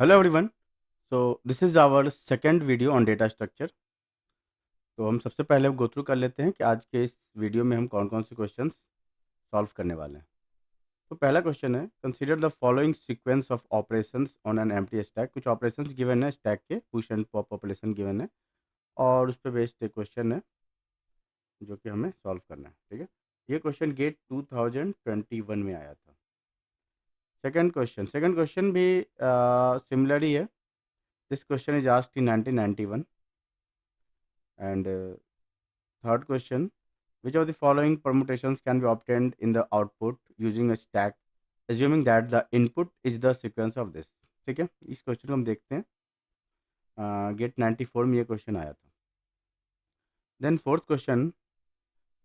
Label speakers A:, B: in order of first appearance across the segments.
A: Hello everyone. So this is our second video on data structure. तो हम सबसे पहले गो थ्रू कर लेते हैं कि आज के इस वीडियो में हम कौन कौन से क्वेश्चंस सॉल्व करने वाले हैं। तो पहला क्वेश्चन है, consider the following sequence of operations on an empty stack. कुछ ऑपरेशंस गिवन है स्टैक के, push and pop operation given है और उस पर बेस्ड एक क्वेश्चन है जो कि हमें सॉल्व करना है। ठीक है, ये क्वेश्चन गेट 2021 में आया था। सेकंड क्वेश्चन भी सिमिलर ही है। This question is asked in 1991 and third question, which of the following permutations can be obtained in the output using a stack, assuming that the input is the sequence of this। ठीक है, इस question को हम देखते हैं। Gate 94 में ये question आया था। Then fourth question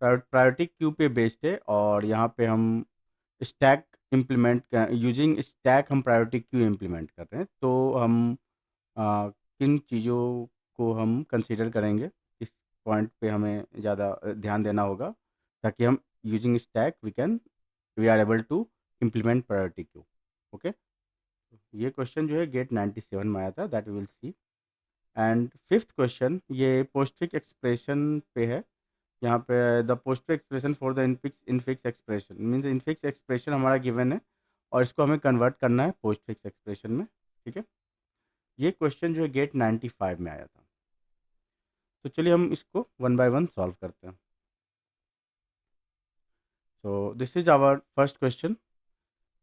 A: priority queue पे बेस्ड है और यहाँ पे हम स्टैक इम्प्लीमेंट यूजिंग स्टैक हम प्रायोरिटी क्यू इम्प्लीमेंट कर रहे हैं। तो हम किन चीज़ों को हम कंसीडर करेंगे, इस पॉइंट पे हमें ज़्यादा ध्यान देना होगा ताकि हम using stack we are able to implement priority queue. Okay, ये क्वेश्चन जो है गेट 97 में आया था, that we will see. And fifth question ये पोस्टफिक्स एक्सप्रेशन पे है। यहाँ पे the postfix expression for the infix expression means infix expression हमारा गिवन है और इसको हमें कन्वर्ट करना है पोस्टफिक्स एक्सप्रेशन में। ठीक है, ये क्वेश्चन जो है गेट 95 में आया था। तो चलिए हम इसको वन बाय वन सॉल्व करते हैं। So this is our first question,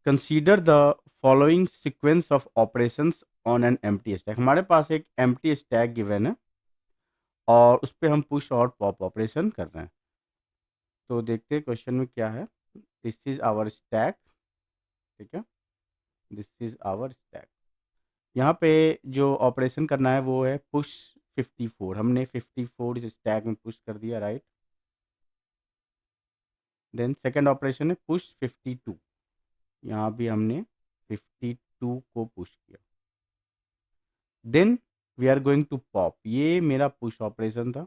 A: consider the following sequence of operations on an empty stack. हमारे पास एक एम्प्टी स्टैक गिवन है और उस पर हम पुश और पॉप ऑपरेशन कर रहे हैं। तो देखते हैं क्वेश्चन में क्या है। This is our stack. ठीक है, दिस इज आवर स्टैक। यहाँ पे जो ऑपरेशन करना है वो है पुश 54। हमने 54 इस स्टैक में पुश कर दिया, राइट। देन सेकंड ऑपरेशन है पुश 52। यहाँ भी हमने 52 को पुश किया। Then we are going to pop, ये मेरा पुश ऑपरेशन था।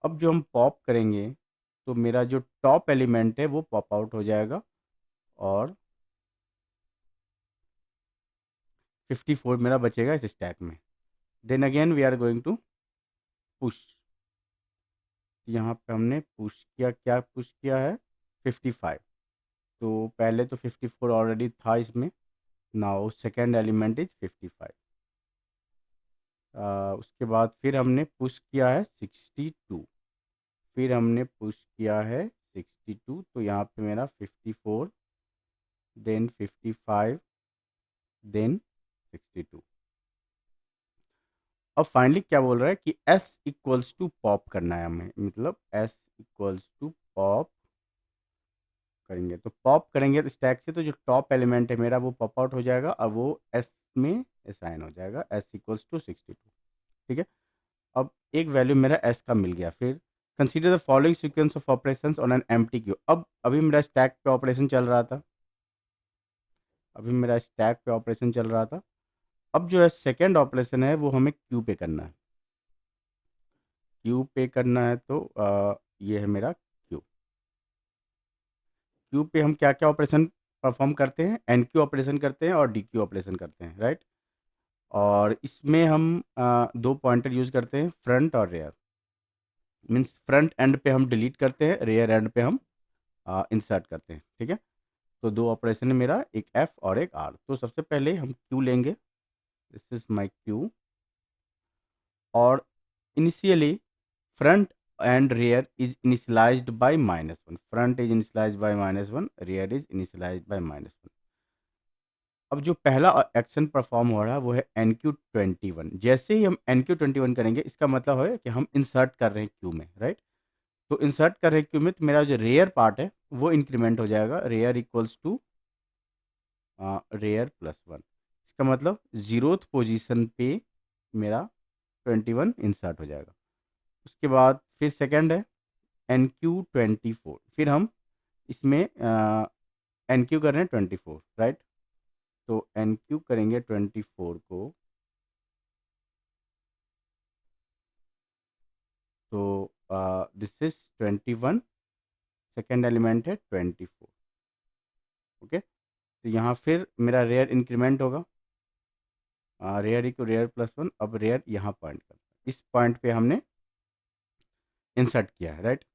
A: अब जो हम पॉप करेंगे तो मेरा जो टॉप एलिमेंट है वो पॉप आउट हो जाएगा और 54 मेरा बचेगा इस स्टैक में। Then again we are going to push. यहाँ पे हमने पुश किया, क्या पुश किया है, 55। तो पहले तो 54 ऑलरेडी था इसमें, नाउ सेकेंड एलिमेंट इज 55। उसके बाद फिर हमने पुश किया है 62, फिर हमने पुश किया है 62। तो यहाँ पे मेरा 54, देन 55, देन 62। अब फाइनली क्या बोल रहा है कि S इक्वल्स टू पॉप करना है हमें, मतलब S इक्वल्स टू पॉप करेंगे। तो पॉप करेंगे तो स्टैक से तो जो टॉप एलिमेंट है मेरा वो पॉप आउट हो जाएगा और वो S में असाइन हो जाएगा, S इक्वल्स टू 62। ठीक है, अब एक वैल्यू मेरा S का मिल गया। फिर consider the following sequence of operations on an empty Q. अब अभी मेरा स्टैक पे ऑपरेशन चल रहा था, अब जो है सेकेंड ऑपरेशन है वो हमें क्यू पे करना है। क्यू पे करना है तो ये है मेरा क्यू। क्यू पे हम क्या क्या ऑपरेशन परफॉर्म करते हैं, एन क्यू ऑपरेशन करते हैं और डी क्यू ऑपरेशन करते हैं, राइट। और इसमें हम दो पॉइंटर यूज़ करते हैं, फ्रंट और रेयर। मीन्स फ्रंट एंड पे हम डिलीट करते हैं, रेयर एंड पे हम इंसर्ट करते हैं। ठीक है, तो दो ऑपरेशन है मेरा, एक एफ और एक आर। तो सबसे पहले हम क्यू लेंगे, दिस इज माई क्यू। और initially front and rear is initialized by -1। Front is initialized by -1, rear is initialized by -1। अब जो पहला एक्शन परफॉर्म हो रहा है वो है NQ21। जैसे ही हम NQ21 करेंगे इसका मतलब है कि हम इंसर्ट कर रहे हैं क्यू में, राइट। तो इंसर्ट कर रहे हैं क्यू में तो मेरा जो रेयर पार्ट है वो इंक्रीमेंट हो जाएगा, रेयर इक्वल्स टू रेयर +1। इसका मतलब जीरोथ पोजीशन पे मेरा 21 इंसर्ट हो जाएगा। उसके बाद फिर सेकंड है NQ24। फिर हम इसमें NQ कर रहे हैं 24, राइट। तो NQ करेंगे 24 को, तो दिस इज 21, सेकेंड एलिमेंट है 24। ओके, तो यहाँ फिर मेरा रेयर इंक्रीमेंट होगा, rear equal rear plus one, अब रेयर यहाँ पॉइंट करता है, इस पॉइंट पे हमने इंसर्ट किया है, राइट।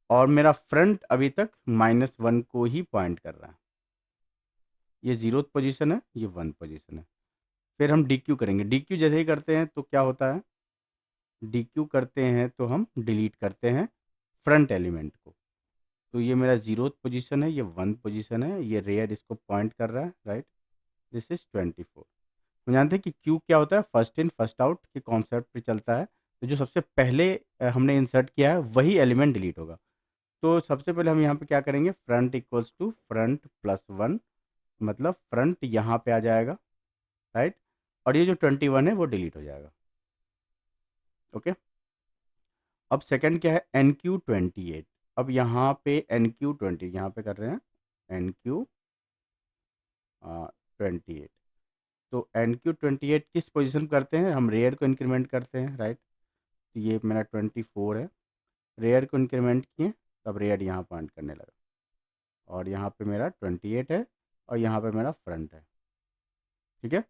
A: और मेरा फ्रंट अभी तक -1 को ही पॉइंट कर रहा है, ये 0th पोजीशन है, ये 1 पोजीशन है। फिर हम डी क्यू करेंगे, डी क्यू जैसे ही करते हैं तो क्या होता है, डी क्यू करते हैं तो हम डिलीट करते हैं फ्रंट एलिमेंट को। तो ये मेरा 0th पोजीशन है, ये 1 पोजीशन है, ये रेयर इसको पॉइंट कर रहा है, राइट। This is 24। हम जानते हैं कि क्यू क्या होता है, फर्स्ट इन फर्स्ट आउट के कॉन्सेप्ट पे चलता है। तो जो सबसे पहले हमने इंसर्ट किया है वही एलिमेंट डिलीट होगा। तो सबसे पहले हम यहाँ पे क्या करेंगे, front equals to front plus one, मतलब फ्रंट यहाँ पे आ जाएगा, राइट। और ये जो 21 है वो डिलीट हो जाएगा, ओके। अब सेकंड क्या है, NQ28। अब यहाँ पे NQ20 यहाँ पे कर रहे हैं, NQ28। तो NQ28 किस पोजीशन करते हैं, हम रेयर को इंक्रीमेंट करते हैं, राइट। तो ये मेरा 24 है, रेयर को इंक्रीमेंट किए, तब रेयर यहाँ पॉइंट करने लगा, और यहाँ पे मेरा 28 है, और यहाँ पे मेरा फ्रंट है, ठीक है।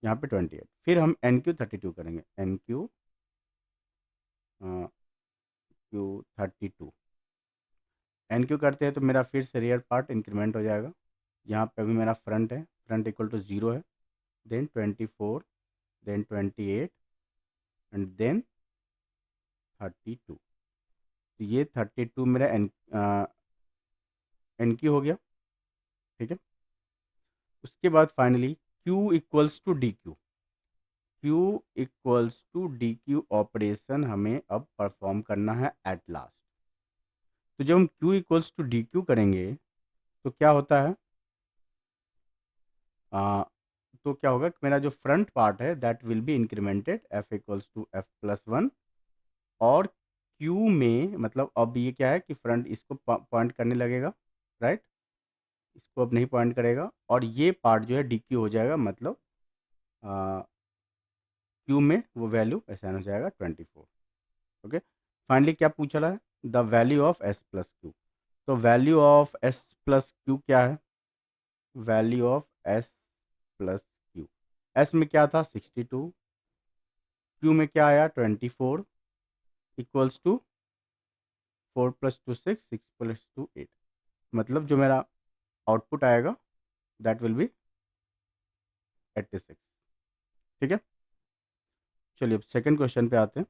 A: यहाँ पे 28, फिर हम NQ32 करेंगे, NQ32 NQ करते हैं तो मेरा फिर से रेयर पार्ट इंक्रीमेंट हो जाएगा। यहाँ पे अभी मेरा फ्रंट है, फ्रंट इक्वल टू 0 है, देन 24, देन 28 एंड देन 32। तो ये 32 मेरा NQ हो गया, ठीक है। उसके बाद finally Q equals to dequeue, Q equals to dequeue operation हमें अब परफॉर्म करना है एट लास्ट। तो जब हम Q equals to dequeue करेंगे तो क्या होता है, आ, तो क्या होगा कि मेरा जो फ्रंट पार्ट है that will be incremented F equals to F plus one, और Q में मतलब अब ये क्या है कि फ्रंट इसको पॉइंट करने लगेगा, राइट। इसको अब नहीं पॉइंट करेगा, और ये पार्ट जो है डी क्यू हो जाएगा, मतलब क्यू में वो वैल्यू असाइन हो जाएगा 24, ओके। फाइनली क्या पूछा रहा है, the value of S plus Q. तो value of S plus Q क्या है, value of S plus Q, S में क्या था 62, क्यू में क्या आया 24, equals to 4 plus two 6, 6 plus two 8, मतलब जो मेरा आउटपुट आएगा दैट विल बी 86, ठीक है। चलिए अब सेकंड क्वेश्चन पे आते हैं।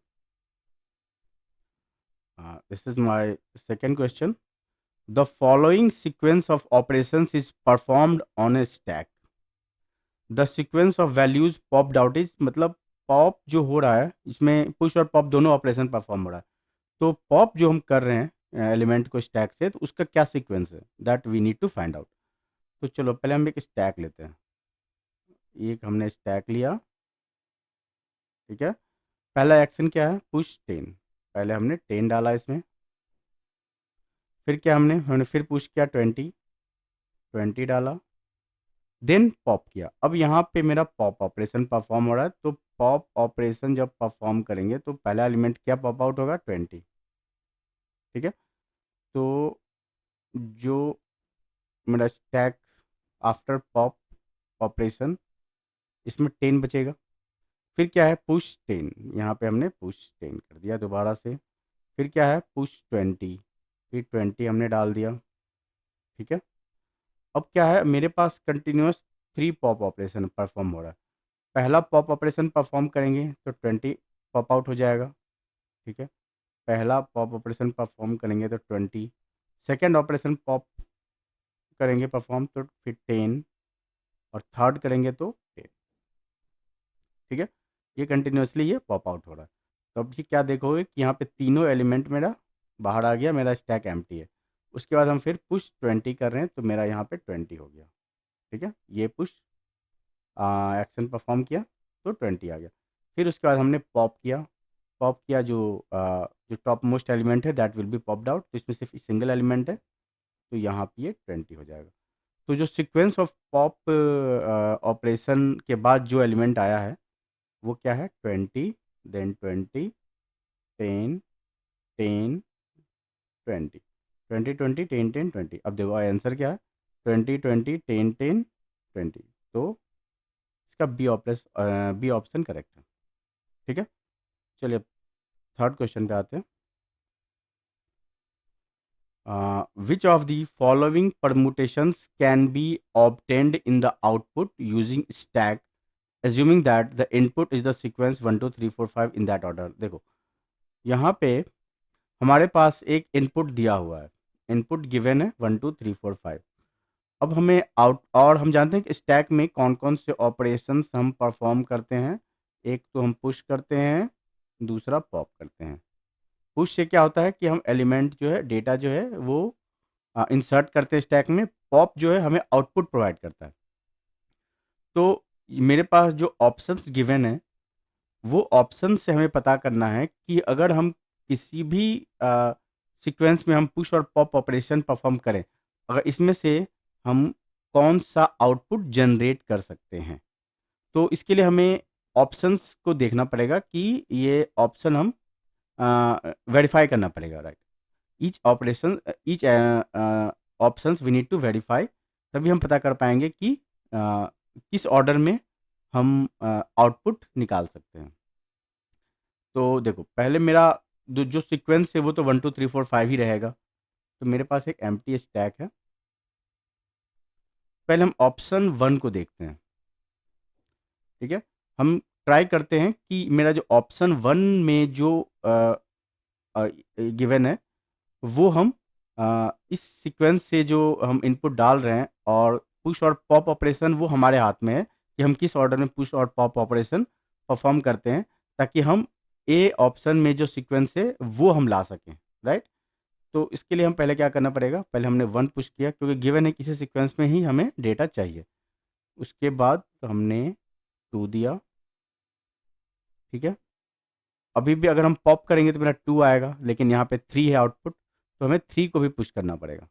A: This is my second question, the following sequence of operations is performed on A stack, the sequence of values popped out is, मतलब पॉप जो हो रहा है इसमें पुश और पॉप दोनों ऑपरेशन परफॉर्म हो रहा है। तो पॉप जो हम कर रहे हैं एलिमेंट को स्टैक से, तो उसका क्या सीक्वेंस है that we need to find out. तो चलो पहले हम एक स्टैक लेते हैं, एक हमने स्टैक लिया, ठीक है। पहला एक्शन क्या है, पुश 10, पहले हमने 10 डाला इसमें, फिर क्या हमने हमने फिर पुश किया 20, 20 डाला, देन पॉप किया। अब यहाँ पे मेरा पॉप ऑपरेशन परफॉर्म हो रहा है, तो पॉप ऑपरेशन जब परफॉर्म करेंगे तो पहला एलिमेंट क्या पॉप आउट होगा 20, ठीक है। तो जो मेरा स्टैक आफ्टर पॉप ऑपरेशन, इसमें 10 बचेगा, फिर क्या है पुश 10, यहाँ पे हमने पुश 10 कर दिया दोबारा से, फिर क्या है पुश 20, फिर 20 हमने डाल दिया, ठीक है। अब क्या है मेरे पास कंटिन्यूस 3 पॉप ऑपरेशन परफॉर्म हो रहा है। पहला पॉप ऑपरेशन परफॉर्म करेंगे तो 20 पॉप आउट हो जाएगा, ठीक है। पहला पॉप ऑपरेशन परफॉर्म करेंगे तो 20, सेकेंड ऑपरेशन पॉप करेंगे परफॉर्म तो फिर 10, और थर्ड करेंगे तो 10, ठीक है। ये कंटिन्यूसली ये पॉप आउट हो रहा है। तो अब ये क्या देखोगे कि यहाँ पे तीनों एलिमेंट मेरा बाहर आ गया, मेरा स्टैक एम्प्टी है। उसके बाद हम फिर पुश 20 कर रहे हैं तो मेरा यहाँ पे 20 हो गया, ठीक है। ये पुश एक्शन परफॉर्म किया तो 20 आ गया, फिर उसके बाद हमने पॉप किया जो टॉप मोस्ट एलिमेंट है that will be popped out, तो इसमें सिर्फ सिंगल एलिमेंट है, तो यहाँ पे ये 20 हो जाएगा। तो जो सीक्वेंस ऑफ पॉप ऑपरेशन के बाद जो एलिमेंट आया है वो क्या है 20, देन 20, 10, 10, 20, 20, 20, 10, 10, 20। अब देखो आंसर क्या है 20, 20, 10, 10, 20। तो इसका बी ऑप्शन करेक्ट है। ठीक है, चलिए थर्ड क्वेश्चन पे आते हैं। Which of the following permutations can be obtained in the output using stack, assuming that the input is the sequence 1 2 3 4 5 in that order? देखो यहाँ पे हमारे पास एक इनपुट दिया हुआ है, इनपुट गिवन है 1 2 3 4 5। अब हमें आउट, और हम जानते हैं कि स्टैक में कौन कौन से ऑपरेशंस हम परफॉर्म करते हैं। एक तो हम पुश करते हैं, दूसरा पॉप करते हैं। पुश से क्या होता है कि हम एलिमेंट जो है, डेटा जो है वो इंसर्ट करते हैं स्टैक में। पॉप जो है हमें आउटपुट प्रोवाइड करता है। तो मेरे पास जो ऑप्शंस गिवन है, वो ऑप्शन से हमें पता करना है कि अगर हम किसी भी सीक्वेंस में हम पुश और पॉप ऑपरेशन परफॉर्म करें, अगर इसमें से हम कौन सा आउटपुट जनरेट कर सकते हैं। तो इसके लिए हमें ऑप्शंस को देखना पड़ेगा कि ये ऑप्शन हम वेरीफाई करना पड़ेगा, right. Each options we need to verify, तभी हम पता कर पाएंगे कि किस ऑर्डर में हम आउटपुट निकाल सकते हैं। तो देखो पहले मेरा जो सीक्वेंस है वो तो 1 2 3 4 5 ही रहेगा। तो मेरे पास एक एम्प्टी स्टैक है। पहले हम ऑप्शन 1 को देखते हैं। ठीक है, हम ट्राई करते हैं कि मेरा जो ऑप्शन 1 में जो गिवन है वो हम इस सीक्वेंस से जो हम इनपुट डाल रहे हैं, और पुश और पॉप ऑपरेशन वो हमारे हाथ में है कि हम किस ऑर्डर में पुश और पॉप ऑपरेशन परफॉर्म करते हैं, ताकि हम ए ऑप्शन में जो सीक्वेंस है वो हम ला सकें, राइट। तो इसके लिए हम पहले क्या करना पड़ेगा, पहले हमने 1 पुश किया क्योंकि गिवन है किसी सीक्वेंस में ही हमें डेटा चाहिए। उसके बाद हमने 2 दिया। ठीक है, अभी भी अगर हम पॉप करेंगे तो मेरा 2 आएगा, लेकिन यहाँ पे 3 है आउटपुट, तो हमें 3 को भी पुश करना पड़ेगा।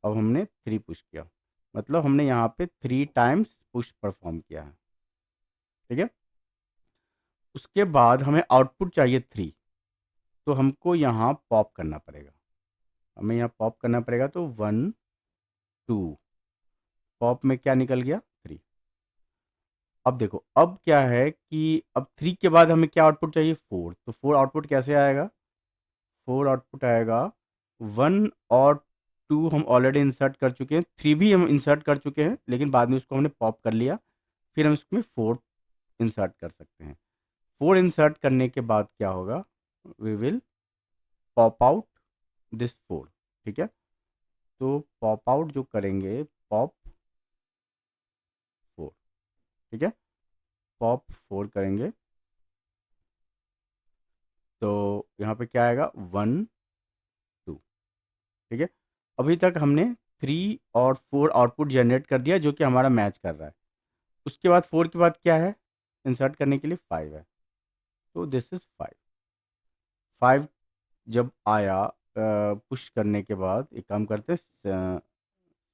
A: अब हमने 3 पुश किया, मतलब हमने यहाँ पे 3 टाइम्स पुश परफॉर्म किया है। ठीक है, उसके बाद हमें आउटपुट चाहिए 3, तो हमको यहाँ पॉप करना पड़ेगा। हमें यहाँ पॉप करना पड़ेगा, तो 1 2 पॉप में क्या निकल गया, 3। अब देखो अब क्या है कि अब 3 के बाद हमें क्या आउटपुट चाहिए, 4। तो 4 आउटपुट कैसे आएगा, 4 आउटपुट आएगा 1 और 2 हम ऑलरेडी इंसर्ट कर चुके हैं, 3 भी हम इंसर्ट कर चुके हैं, लेकिन बाद में उसको हमने पॉप कर लिया। फिर हम इसमें 4 इंसर्ट कर सकते हैं। 4 इंसर्ट करने के बाद क्या होगा, we will pop out this 4। ठीक है, तो पॉप आउट जो करेंगे, पॉप 4। ठीक है, पॉप 4 करेंगे तो यहाँ पे क्या आएगा, 1 2। ठीक है, अभी तक हमने 3 और 4 आउटपुट जनरेट कर दिया जो कि हमारा मैच कर रहा है। उसके बाद 4 के बाद क्या है, इंसर्ट करने के लिए 5 है, तो दिस इज 5। 5 जब आया पुश करने के बाद एक काम करते हैं,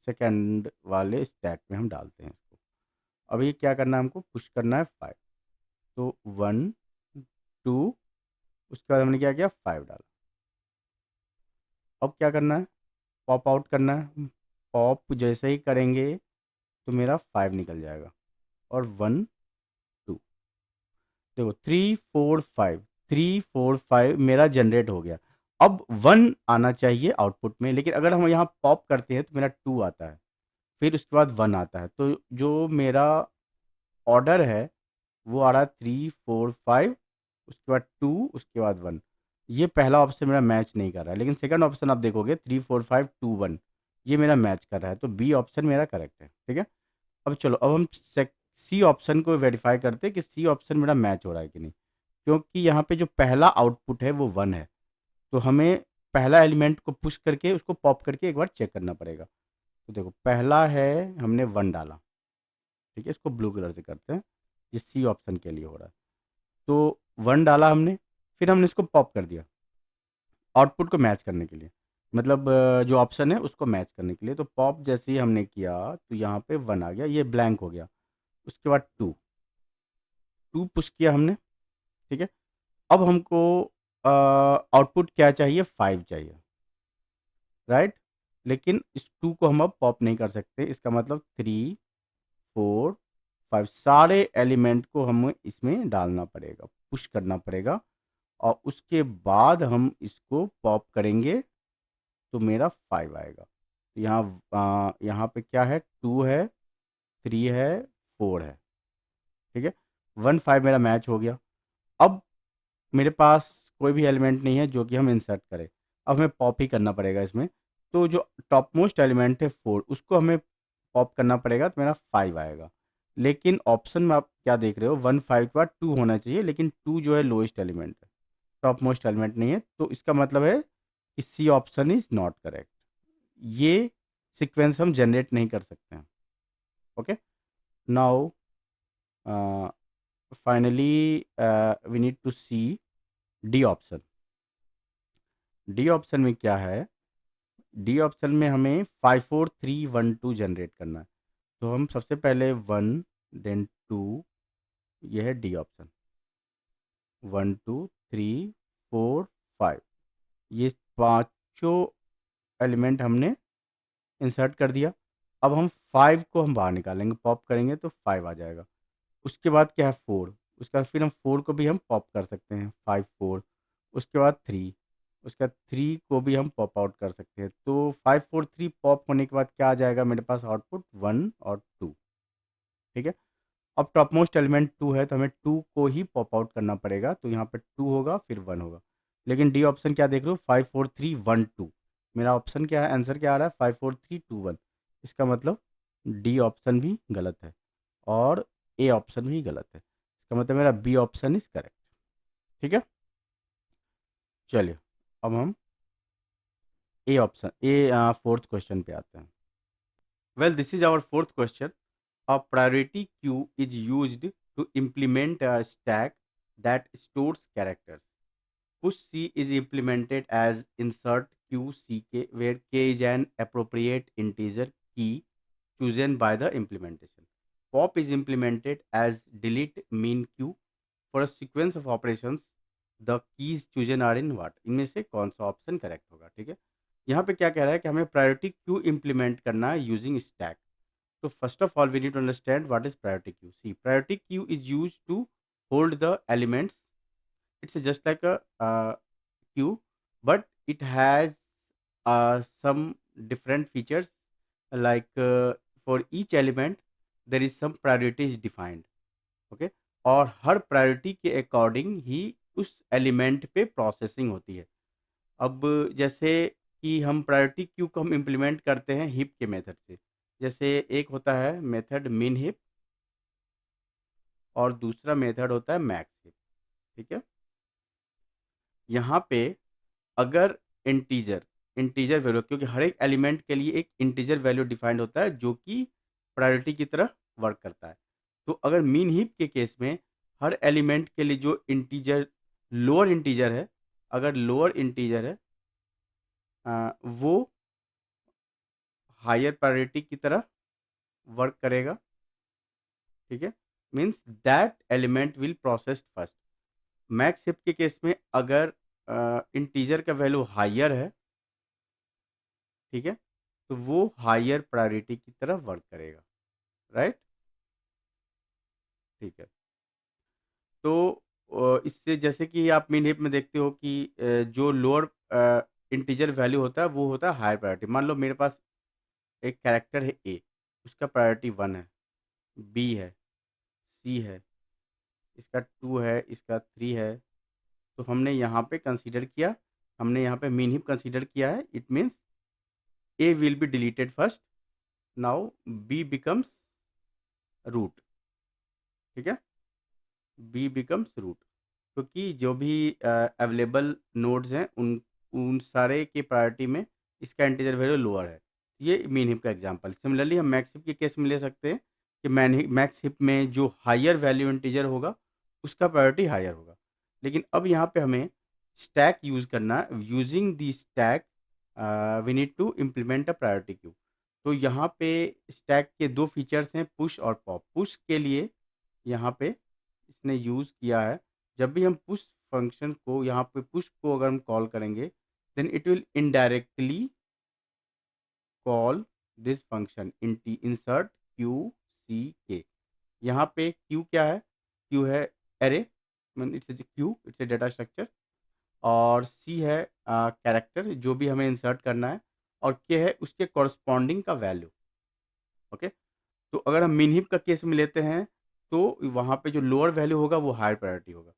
A: सेकेंड वाले स्टैक में हम डालते हैं इसको। अभी क्या करना है, हमको पुश करना है 5, तो 1 2, उसके बाद हमने क्या किया, 5 डाला। अब क्या करना है, पॉप आउट करना है। पॉप जैसे ही करेंगे तो मेरा 5 निकल जाएगा, और 1 2, देखो 3 4 5, 3 4 5 मेरा जनरेट हो गया। अब 1 आना चाहिए आउटपुट में, लेकिन अगर हम यहाँ पॉप करते हैं तो मेरा 2 आता है, फिर उसके बाद 1 आता है। तो जो मेरा ऑर्डर है वो आ रहा है 3 4 5, उसके बाद 2, उसके बाद 1। ये पहला ऑप्शन मेरा मैच नहीं कर रहा है, लेकिन सेकंड ऑप्शन आप देखोगे 3 4 5 2 1, ये मेरा मैच कर रहा है, तो बी ऑप्शन मेरा करेक्ट है। ठीक है, अब चलो अब हम सी ऑप्शन को वेरीफाई करते हैं कि सी ऑप्शन मेरा मैच हो रहा है कि नहीं, क्योंकि यहाँ पे जो पहला आउटपुट है वो 1 है, तो हमें पहला एलिमेंट को पुश करके उसको पॉप करके एक बार चेक करना पड़ेगा। तो देखो पहला है, हमने 1 डाला। ठीक है, इसको ब्लू कलर से करते हैं, ये सी ऑप्शन के लिए हो रहा है। तो 1 डाला हमने, फिर हमने इसको पॉप कर दिया आउटपुट को मैच करने के लिए, मतलब जो ऑप्शन है उसको मैच करने के लिए। तो पॉप जैसे ही हमने किया तो यहाँ पे 1 आ गया, ये ब्लैंक हो गया। उसके बाद 2 पुश किया हमने। ठीक है, अब हमको आउटपुट क्या चाहिए, 5 चाहिए, राइट। लेकिन इस 2 को हम अब पॉप नहीं कर सकते, इसका मतलब 3 4 5 सारे एलिमेंट को हम इसमें डालना पड़ेगा, पुश करना पड़ेगा, और उसके बाद हम इसको पॉप करेंगे तो मेरा 5 आएगा। तो यहाँ पे क्या है, 2 है, 3 है, 4 है, ठीक है। 1 5 मेरा मैच हो गया। अब मेरे पास कोई भी एलिमेंट नहीं है जो कि हम इंसर्ट करें, अब हमें पॉप ही करना पड़ेगा इसमें। तो जो टॉप मोस्ट एलिमेंट है 4, उसको हमें पॉप करना पड़ेगा तो मेरा 5 आएगा। लेकिन ऑप्शन में आप क्या देख रहे हो, 1 5 के बाद 2 होना चाहिए, लेकिन 2 जो है लोएस्ट एलिमेंट है, टॉप मोस्ट एलिमेंट नहीं है, तो इसका मतलब है कि C option is not correct. ये सीक्वेंस हम जनरेट नहीं कर सकते हैं। Okay, now finally we need to see D option. D option में क्या है, डी ऑप्शन में हमें 5 4 3 1 2 जनरेट करना है। तो हम सबसे पहले 1 देन 2, यह है डी ऑप्शन, 1 2 3 4 5, ये पांचों एलिमेंट हमने इंसर्ट कर दिया। अब हम 5 को हम बाहर निकालेंगे, पॉप करेंगे तो 5 आ जाएगा। उसके बाद क्या है 4, उसके बाद फिर हम 4 को भी हम पॉप कर सकते हैं, 5 4, उसके बाद 3, उसके बाद 3 को भी हम पॉप आउट कर सकते हैं। तो 5 4 3 पॉप होने के बाद क्या आ जाएगा मेरे पास आउटपुट, 1 और 2, ठीक है। अब टॉप मोस्ट एलिमेंट 2 है तो हमें 2 को ही पॉप आउट करना पड़ेगा, तो यहाँ पे 2 होगा फिर 1 होगा। लेकिन डी ऑप्शन क्या देख रहे हो, 5 4 3 1 2, मेरा ऑप्शन क्या है, आंसर क्या आ रहा है, 5 4 3 2 1। इसका मतलब डी ऑप्शन भी गलत है और ए ऑप्शन भी गलत है। इसका मतलब मेरा बी ऑप्शन इज करेक्ट, ठीक है। चलिए अब हम A option, A fourth question पे आते हैं। Well this is our fourth question. A priority queue is used to implement a stack that stores characters. Push C is implemented as insert q ck, where k is an appropriate integer key chosen by the implementation. Pop is implemented as delete mean q. For a sequence of operations, the keys chosen are in what? इनमें से कौन सा option correct होगा, ठीक है। यहाँ पे क्या कह रहा है कि हमें प्रायोरिटी क्यू इंप्लीमेंट करना है using stack. So first of all, we need to understand what is priority queue. See, priority queue is used to hold the elements. It's just like a queue, but it has some different features. Like for each element, there is some priorities defined. Okay, और हर priority के according ही उस element पे processing होती है। अब जैसे कि हम प्रायोरिटी क्यू को हम इम्प्लीमेंट करते हैं हिप के मेथड से। जैसे एक होता है मेथड मिन हिप और दूसरा मेथड होता है मैक्स हिप, ठीक है। यहाँ पे अगर इंटीजर इंटीजर वैल्यू, क्योंकि हर एक एलिमेंट के लिए एक इंटीजर वैल्यू डिफाइंड होता है जो कि प्रायोरिटी की तरह वर्क करता है। तो अगर मीन हीप के केस में हर एलिमेंट के लिए जो इंटीजर लोअर इंटीजर है, अगर लोअर इंटीजर है वो हायर प्रायोरिटी की तरह वर्क करेगा, ठीक है। Means that element will processed first. Max heap के केस में अगर इंटीजर का वैल्यू हायर है, ठीक है, तो वो हायर प्रायोरिटी की तरफ वर्क करेगा, राइट, ठीक है। तो इससे जैसे कि आप मिनहिप में देखते हो कि जो लोअर इंटीजर वैल्यू होता है वो होता है हायर प्रायोरिटी। मान लो मेरे पास एक कैरेक्टर है ए, उसका प्रायोरिटी 1 है, बी है, सी है, इसका 2 है, इसका 3 है। तो हमने यहाँ पे कंसीडर किया, हमने यहाँ पे मिनहिप कंसीडर किया है। It means A will be deleted first, now B becomes root, ठीक है, बी बिकम्स रूट, क्योंकि जो भी अवेलेबल नोड्स हैं उन उन सारे की प्रायोरिटी में इसका इंटीजर वैल्यू लोअर है। ये मीन हिप का एग्जांपल। सिमिलरली हम मैक्स हिप के केस में ले सकते हैं कि मैक्स हिप में जो हायर वैल्यू इंटीजर होगा उसका प्रायोरिटी हायर होगा। लेकिन अब यहाँ पे हमें स्टैक यूज़ करना है। Using the stack we need to implement a priority queue. तो यहाँ पे स्टैक के दो फीचर्स हैं, पुश और पॉप। पुश के लिए यहाँ पे इसने यूज़ किया है, जब भी हम पुश फंक्शन को यहाँ पे पुश को अगर हम कॉल करेंगे then it will indirectly call this function insert queue C के। यहाँ पे क्यू क्या है, क्यू है array, mean it's queue, it's a data structure. और सी है कैरेक्टर जो भी हमें इंसर्ट करना है, और के है उसके कॉरस्पॉन्डिंग का वैल्यू। ओके, तो अगर हम मिन हीप का केस में लेते हैं तो वहाँ पे जो लोअर वैल्यू होगा वो हायर प्रायोरिटी होगा।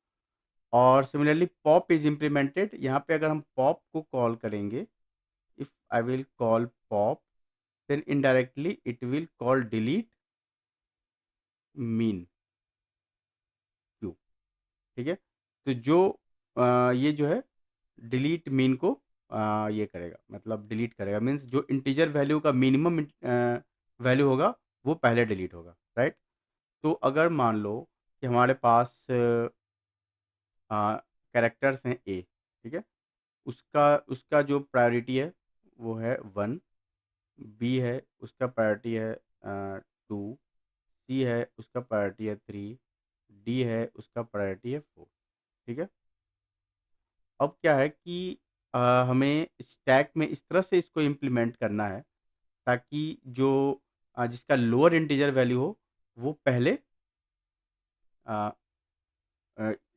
A: और सिमिलरली पॉप इज इम्प्लीमेंटेड, यहाँ पे अगर हम पॉप को कॉल करेंगे, if I will call pop, then indirectly it will call delete mean queue. ठीक है, तो जो ये जो है डिलीट मीन को ये करेगा, मतलब डिलीट करेगा, मीन्स जो इंटीजर वैल्यू का मिनिमम वैल्यू होगा वो पहले डिलीट होगा, राइट। तो अगर मान लो कि हमारे पास कैरेक्टर्स हैं ए, ठीक है, उसका उसका जो प्रायोरिटी है वो है 1, बी है उसका प्रायोरिटी है 2, सी है उसका प्रायोरिटी है 3, डी है उसका प्रायोरिटी है 4। ठीक है, अब क्या है कि हमें स्टैक में इस तरह से इसको इम्प्लीमेंट करना है ताकि जो जिसका लोअर इंटीजर वैल्यू हो वो पहले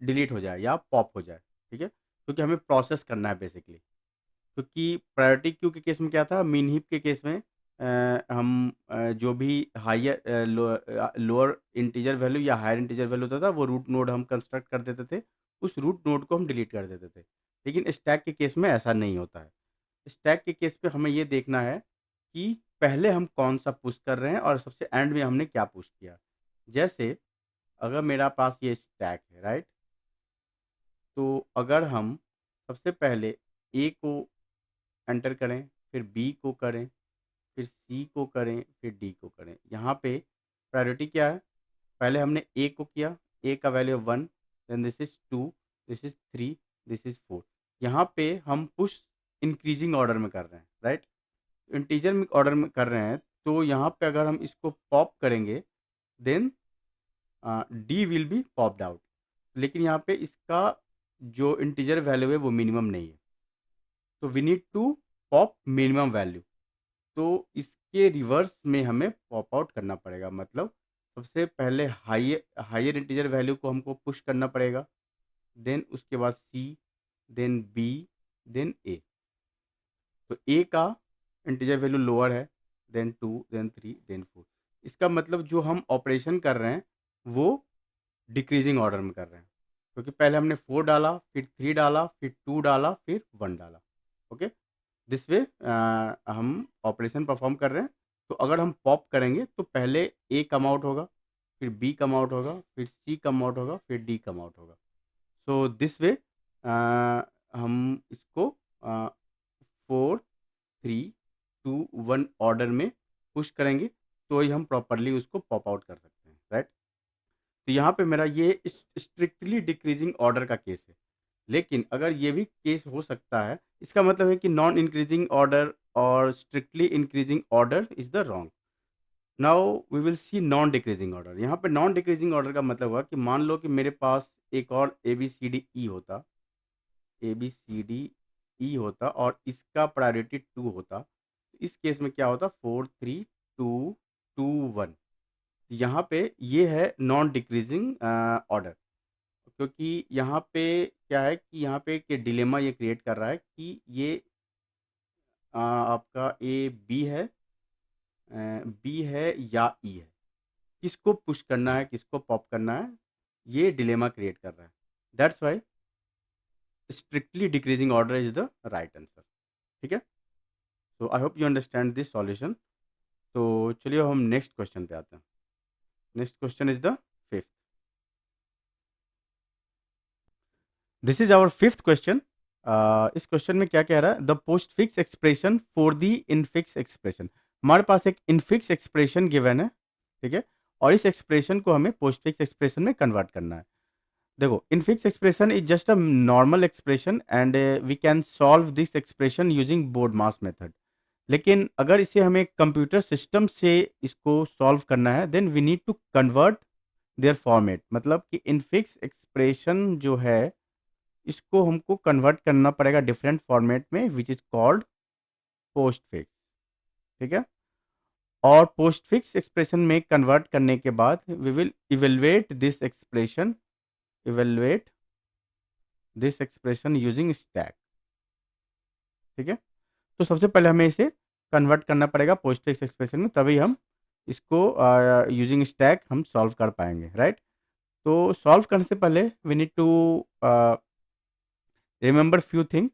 A: डिलीट हो जाए या पॉप हो जाए। ठीक है, क्योंकि हमें प्रोसेस करना है बेसिकली। क्योंकि प्रायोरिटी क्यू के केस में क्या था, मिन हीप के केस में हम जो भी हायर लोअर इंटीजर वैल्यू या हायर इंटीजर वैल्यू होता था वो रूट नोड हम कंस्ट्रक्ट कर देते थे, उस रूट नोड को हम डिलीट कर देते थे। लेकिन स्टैक के केस में ऐसा नहीं होता है। स्टैक के केस पे हमें ये देखना है कि पहले हम कौन सा पुश कर रहे हैं और सबसे एंड में हमने क्या पुश किया। जैसे अगर मेरा पास ये स्टैक है, राइट, तो अगर हम सबसे पहले ए को एंटर करें, फिर बी को करें, फिर सी को करें, फिर डी को करें, यहाँ पे प्रायोरिटी क्या है, पहले हमने ए को किया, ए का value 1, then this is 2, this is 3, this is 4। यहाँ पे हम पुश इंक्रीजिंग ऑर्डर में कर रहे हैं, राइट, इंटीजर में ऑर्डर में कर रहे हैं। तो यहाँ पे अगर हम इसको पॉप करेंगे then D will be popped out, लेकिन यहाँ पे इसका जो इंटीजर वैल्यू है वो मिनिमम नहीं है, तो we need to pop minimum value. तो इसके रिवर्स में हमें पॉप आउट करना पड़ेगा, मतलब सबसे पहले हायर इंटीजर वैल्यू को हमको पुश करना पड़ेगा, देन उसके बाद सी, देन बी, देन ए। तो ए का इंटीजर वैल्यू लोअर है, देन 2, देन 3, देन 4। इसका मतलब जो हम ऑपरेशन कर रहे हैं वो डिक्रीजिंग ऑर्डर में कर रहे हैं, क्योंकि पहले हमने 4 डाला, फिर 3 डाला, फिर 2 डाला, फिर 1 डाला। ओके, दिस वे हम ऑपरेशन परफॉर्म कर रहे हैं। तो अगर हम पॉप करेंगे तो पहले ए कम आउट होगा, फिर बी कम आउट होगा, फिर सी कम आउट होगा, फिर डी कम आउट होगा। सो दिस वे हम इसको 4, 3, 2, 1 ऑर्डर में पुश करेंगे तो ही हम प्रॉपरली उसको पॉप आउट कर सकते हैं, राइट। तो यहाँ पे मेरा ये स्ट्रिक्टली डिक्रीजिंग ऑर्डर का केस है। लेकिन अगर ये भी केस हो सकता है, इसका मतलब है कि नॉन इंक्रीजिंग ऑर्डर और strictly increasing order is the wrong. Now we will see non decreasing order. यहाँ पे नॉन डिक्रीजिंग ऑर्डर का मतलब हुआ कि मान लो कि मेरे पास एक और ए बी सी डी ई होता, ए बी सी डी ई होता और इसका प्रायोरिटी 2 होता। इस केस में क्या होता, 4, 3, 2, 2, 1। यहाँ पे ये है नॉन डिक्रीजिंग ऑर्डर, क्योंकि यहाँ पे क्या है कि यहाँ पे एक डिलेमा ये क्रिएट कर रहा है कि ये आपका ए बी है, बी है या ई है, किसको पुश करना है किसको पॉप करना है, ये डिलेमा क्रिएट कर रहा है। That's why strictly decreasing order is the right answer. ठीक है, तो I hope you understand this solution. तो चलिए हम नेक्स्ट क्वेश्चन पे आते हैं। Next question is the fifth. This is our fifth question. इस क्वेश्चन में क्या कह रहा है, the postfix expression for the infix expression. हमारे पास एक इनफिक्स एक्सप्रेशन गिवन है, ठीक है, और इस एक्सप्रेशन को हमें पोस्ट फिक्स एक्सप्रेशन में कन्वर्ट करना है। देखो, infix expression is just a normal expression and we can solve this expression using BODMAS method. लेकिन अगर इसे हमें कंप्यूटर सिस्टम से इसको सॉल्व करना है then we need to convert their format, मतलब कि इनफिक्स एक्सप्रेशन जो है इसको हमको कन्वर्ट करना पड़ेगा डिफरेंट फॉर्मेट में which is called postfix. ठीक है, और पोस्ट फिक्स एक्सप्रेशन में कन्वर्ट करने के बाद we will evaluate this expression using stack. ठीक है, तो सबसे पहले हमें इसे कन्वर्ट करना पड़ेगा पोस्ट फिक्स एक्सप्रेशन में, तभी हम इसको यूजिंग स्टैक हम सॉल्व कर पाएंगे, राइट। तो सॉल्व करने से पहले we need to remember few thing.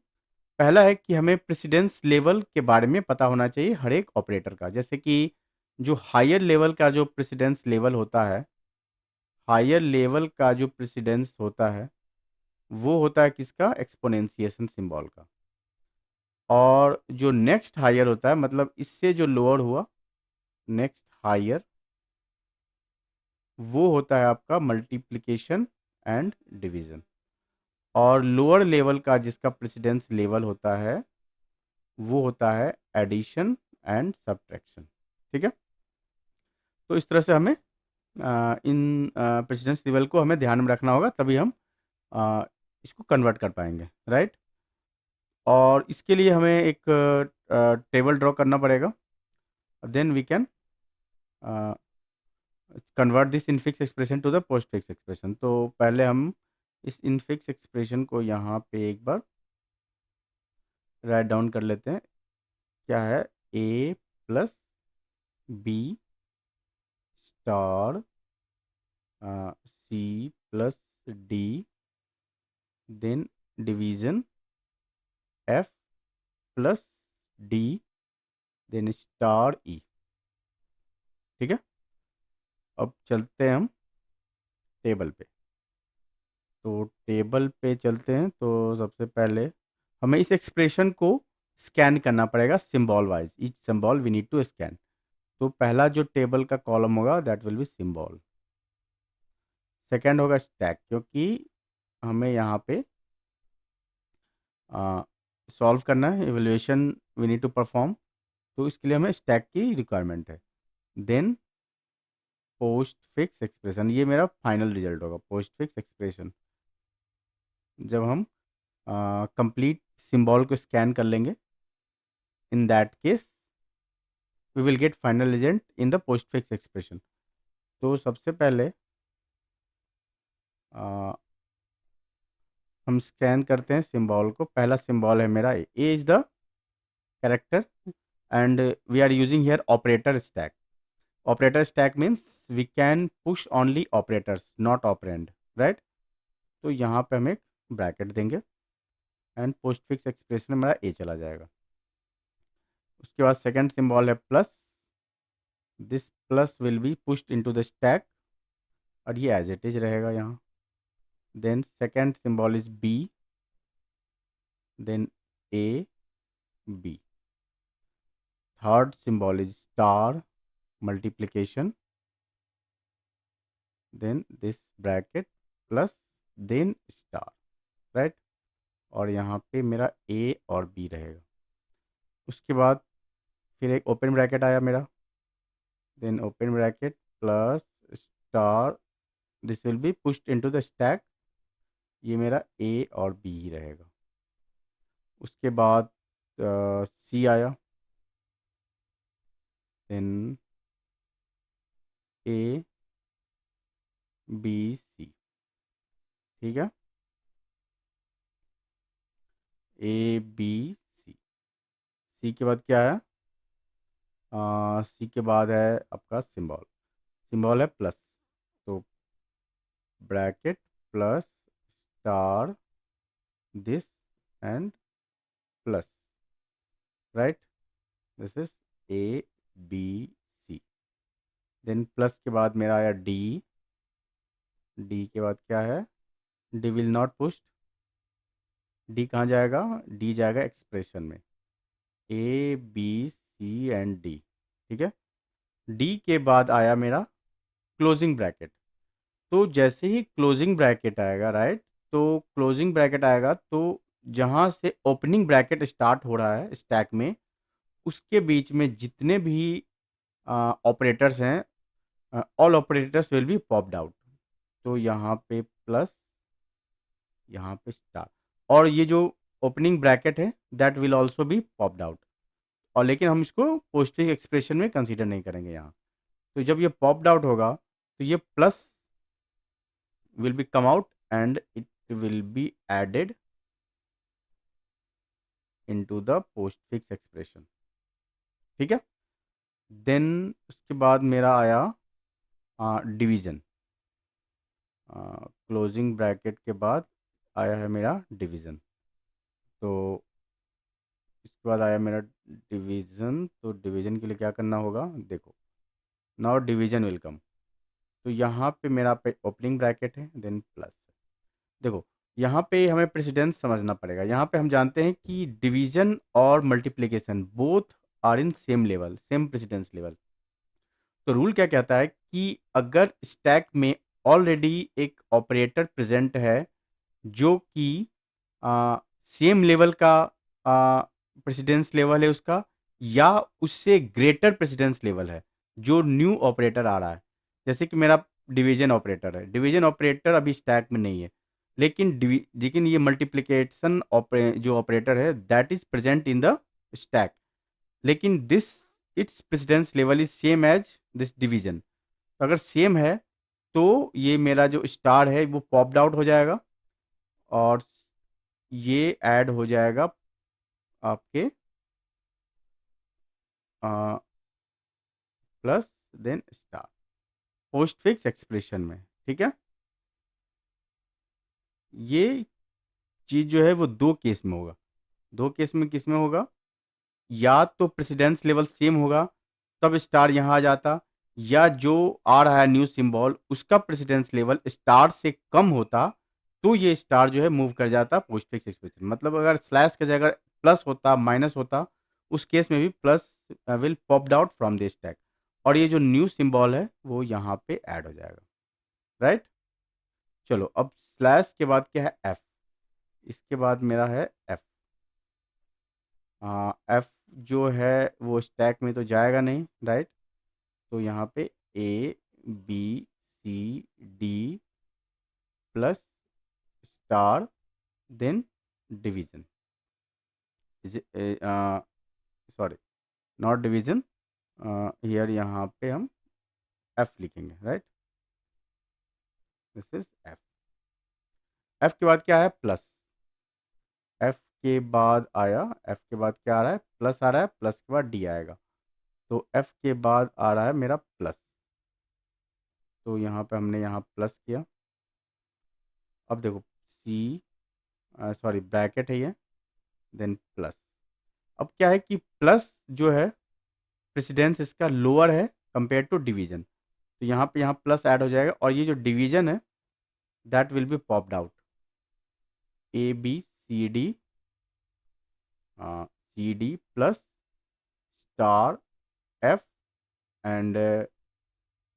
A: पहला है कि हमें प्रेसिडेंस लेवल के बारे में पता होना चाहिए हर एक ऑपरेटर का। जैसे कि जो हायर लेवल का जो प्रेसिडेंस लेवल होता है, हायर लेवल का जो प्रेसिडेंस होता है वो होता है किसका, एक्सपोनेंशिएशन सिंबल का। और जो नेक्स्ट हायर होता है, मतलब इससे जो लोअर हुआ, नेक्स्ट हायर, वो होता है आपका मल्टीप्लिकेशन एंड डिवीजन। और लोअर लेवल का जिसका प्रेसिडेंस लेवल होता है वो होता है एडिशन एंड सब्ट्रैक्शन। ठीक है, तो इस तरह से हमें इन प्रेसिडेंस लेवल को हमें ध्यान में रखना होगा, तभी हम इसको कन्वर्ट कर पाएंगे, राइट। और इसके लिए हमें एक टेबल ड्रॉ करना पड़ेगा, then we can convert this infix expression to the postfix expression. तो पहले हम इस इनफिक्स एक्सप्रेशन को यहाँ पे एक बार राइट डाउन कर लेते हैं। क्या है, A plus B star C plus D, then division F plus D, then star E. ठीक है, अब चलते हैं हम टेबल पे। तो टेबल पे चलते हैं, तो सबसे पहले हमें इस एक्सप्रेशन को स्कैन करना पड़ेगा symbol wise, each symbol we need to scan. तो पहला जो टेबल का कॉलम होगा that will be symbol, second होगा स्टैक, क्योंकि हमें यहाँ पे सॉल्व करना है, evaluation we need to perform, तो इसके लिए हमें स्टैक की रिक्वायरमेंट है। देन पोस्ट फिक्स एक्सप्रेशन, ये मेरा फाइनल रिजल्ट होगा पोस्ट फिक्स एक्सप्रेशन। जब हम कंप्लीट सिंबल को स्कैन कर लेंगे, in that case we will get final result in the postfix expression. तो सबसे पहले हम स्कैन करते हैं सिंबल को। पहला सिंबल है मेरा A is the character and we are using here operator stack. Operator stack means we can push only operators not operand, right. तो यहाँ पे हम एक ब्रैकेट देंगे एंड पोस्ट फिक्स एक्सप्रेशन में मेरा ए चला जाएगा। उसके बाद सेकंड सिंबल है plus, this plus will be pushed into the stack और ये एज इट इज रहेगा यहाँ। Then second symbol is B, then A B. Third symbol is star multiplication, then this bracket plus then star, right। और यहाँ पे मेरा ए और B रहेगा। उसके बाद फिर एक ओपन ब्रैकेट आया मेरा, then open bracket plus star, this will be pushed into the stack, ये मेरा ए और बी ही रहेगा। उसके बाद सी आया, देन ए बी सी। ठीक है, ए बी सी। सी के बाद क्या है, सी के बाद है आपका सिंबल, सिंबल है प्लस, तो bracket plus star this and plus, right, this is A B C. Then plus के बाद मेरा आया डी, डी के बाद क्या है, D will not push, D कहाँ जाएगा, डी जाएगा एक्सप्रेशन में, A B C and D. ठीक है, डी के बाद आया मेरा क्लोजिंग ब्रैकेट। तो जैसे ही क्लोजिंग ब्रैकेट आएगा, राइट, तो क्लोजिंग ब्रैकेट आएगा तो जहाँ से ओपनिंग ब्रैकेट स्टार्ट हो रहा है स्टैक में, उसके बीच में जितने भी ऑपरेटर्स हैं, all operators will be popped out. तो यहाँ पे प्लस, यहाँ पे स्टार, और ये जो ओपनिंग ब्रैकेट है that will also be popped out. और लेकिन हम इसको पोस्टफिक्स एक्सप्रेशन में कंसीडर नहीं करेंगे यहाँ। तो जब ये पॉप्ड आउट होगा तो ये plus will be come out and it will be added into the postfix expression. ठीक है। देन उसके बाद मेरा आया डिवीजन। क्लोजिंग ब्रैकेट के बाद आया है मेरा डिवीजन। तो इसके बाद आया मेरा डिवीजन। तो डिवीजन के लिए क्या करना होगा, देखो नाउ डिवीजन विल कम। तो यहाँ पे मेरा पे ओपनिंग ब्रैकेट है, देन प्लस। देखो यहाँ पे हमें प्रेसिडेंस समझना पड़ेगा। यहाँ पे हम जानते हैं कि डिवीजन और multiplication both are in same level, same precedence level. तो रूल क्या कहता है कि अगर स्टैक में ऑलरेडी एक ऑपरेटर प्रेजेंट है जो कि सेम लेवल का प्रेसिडेंस लेवल है उसका, या उससे ग्रेटर प्रेसिडेंस लेवल है जो न्यू ऑपरेटर आ रहा है। जैसे कि मेरा डिवीजन ऑपरेटर है, डिवीजन ऑपरेटर अभी स्टैक में नहीं है, लेकिन ये मल्टीप्लिकेशन जो ऑपरेटर है that is present in the stack, लेकिन this it's precedence level is same as this division. तो अगर सेम है तो ये मेरा जो स्टार है वो पॉप्ड आउट हो जाएगा और ये ऐड हो जाएगा आपके plus then star postfix expression में। ठीक है। ये चीज जो है वो दो केस में होगा। दो केस में किस में होगा, या तो प्रेसिडेंस लेवल सेम होगा तब स्टार यहाँ आ जाता, या जो आ रहा है न्यू सिंबल उसका प्रेसिडेंस लेवल स्टार से कम होता तो ये स्टार जो है मूव कर जाता पोस्ट फिक्स एक्सप्रेशन। मतलब अगर स्लैश की जगह प्लस होता, माइनस होता, उस केस में भी plus will popped out from the stack और ये जो न्यू सिंबल है वो यहाँ पे ऐड हो जाएगा। राइट। चलो अब स्लैश के बाद क्या है, एफ। इसके बाद मेरा है एफ। एफ जो है वो स्टैक में तो जाएगा नहीं, राइट। तो यहाँ पे A B C D plus star then division, sorry not division, here यहाँ पे हम एफ लिखेंगे, right. This is F. F के बाद क्या है, प्लस। एफ के बाद आया, एफ के बाद क्या आ रहा है, प्लस आ रहा है, प्लस के बाद डी आएगा। तो एफ के बाद आ रहा है मेरा प्लस। तो यहाँ पे हमने यहाँ प्लस किया। अब देखो सी, सॉरी ब्रैकेट है ये, देन प्लस। अब क्या है कि प्लस जो है प्रेसिडेंस इसका लोअर है कंपेयर टू डिवीजन, तो यहाँ प्लस ऐड हो जाएगा और ये जो डिवीजन है that will be popped out. A B C D plus star F and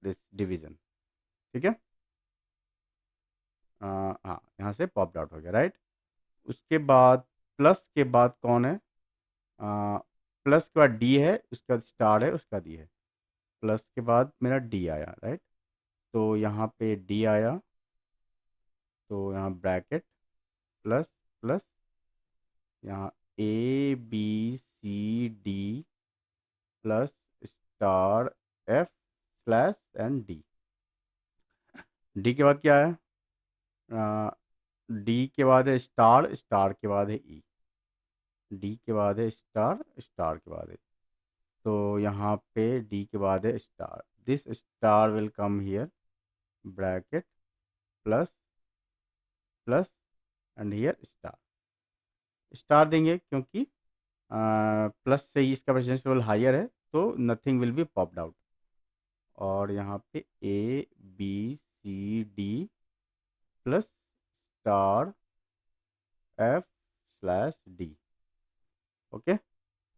A: this division. ठीक है। हाँ यहाँ से पॉप्ड आउट हो गया, राइट। उसके बाद प्लस के बाद कौन है, प्लस के बाद डी है, उसके बाद स्टार है, उसका डी है। प्लस के बाद मेरा डी आया, राइट। तो यहाँ पे डी आया, तो यहाँ ब्रैकेट प्लस प्लस, यहाँ A B C D plus star F slash and D. D के बाद क्या है, डी के बाद है स्टार, स्टार के बाद है ई। डी के बाद है स्टार, स्टार के बाद है, तो यहाँ पे डी के बाद है star. This star will come here, bracket plus plus and here star. Star देंगे क्योंकि प्लस से ही इसका प्रेसिडेंस लेवल हायर है, तो nothing will be popped out. और यहाँ पे A B C D plus star F slash D. Okay.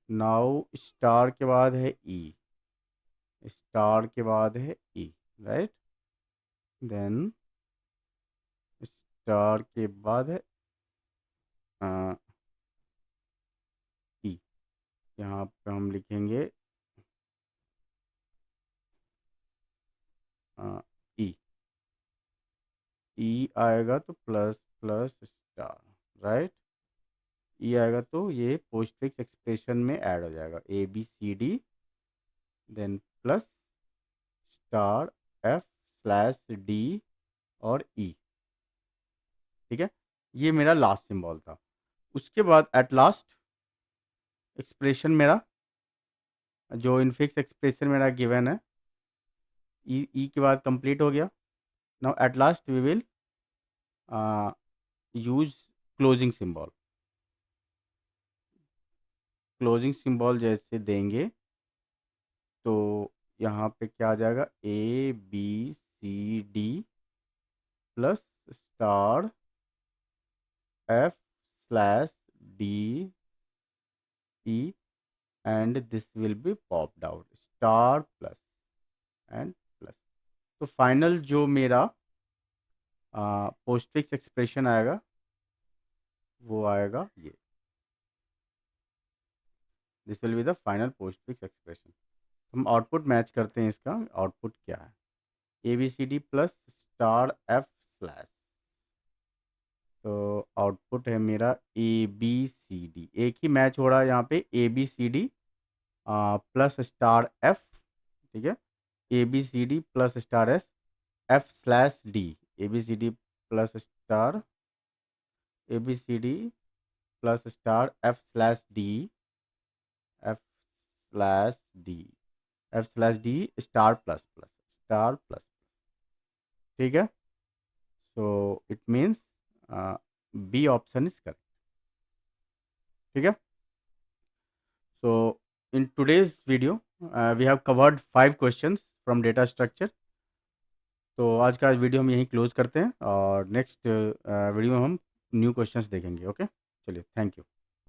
A: Now star के बाद है ई, स्टार के बाद है ई, राइट। देन स्टार के बाद है ई। यहाँ पे हम लिखेंगे ई। ई आएगा तो plus plus star, right. E आएगा तो ये पोस्टफिक्स एक्सप्रेशन में ऐड हो जाएगा, A B C D then plus star F slash D और ई। ठीक है, ये मेरा लास्ट सिंबल था। उसके बाद एट लास्ट एक्सप्रेशन मेरा जो इनफिक्स एक्सप्रेशन मेरा गिवन है, ई के बाद कंप्लीट हो गया। Now at last we will use closing symbol. Closing symbol जैसे देंगे तो यहाँ पे क्या आ जाएगा, A B C D plus star F slash D E and this will be popped out star plus and plus. तो फाइनल जो मेरा पोस्टफिक्स एक्सप्रेशन आएगा वो आएगा ये, this will be the final postfix expression. हम आउटपुट मैच करते हैं, इसका आउटपुट क्या है, A B C D plus star F slash. तो आउटपुट है मेरा ए बी सी डी, एक ही मैच हो रहा है यहाँ पे, A B C D plus star F. ठीक है, A B C D plus star S F slash D, A B C D plus star A B C D plus star F slash D F slash D F slash D star plus plus star plus. ठीक है, so it means B option is correct. ठीक है, so in today's video we have covered 5 questions from data structure. तो आज का video हम यहीं close करते हैं और नेक्स्ट वीडियो में हम न्यू क्वेश्चंस देखेंगे। ओके, चलिए, थैंक यू।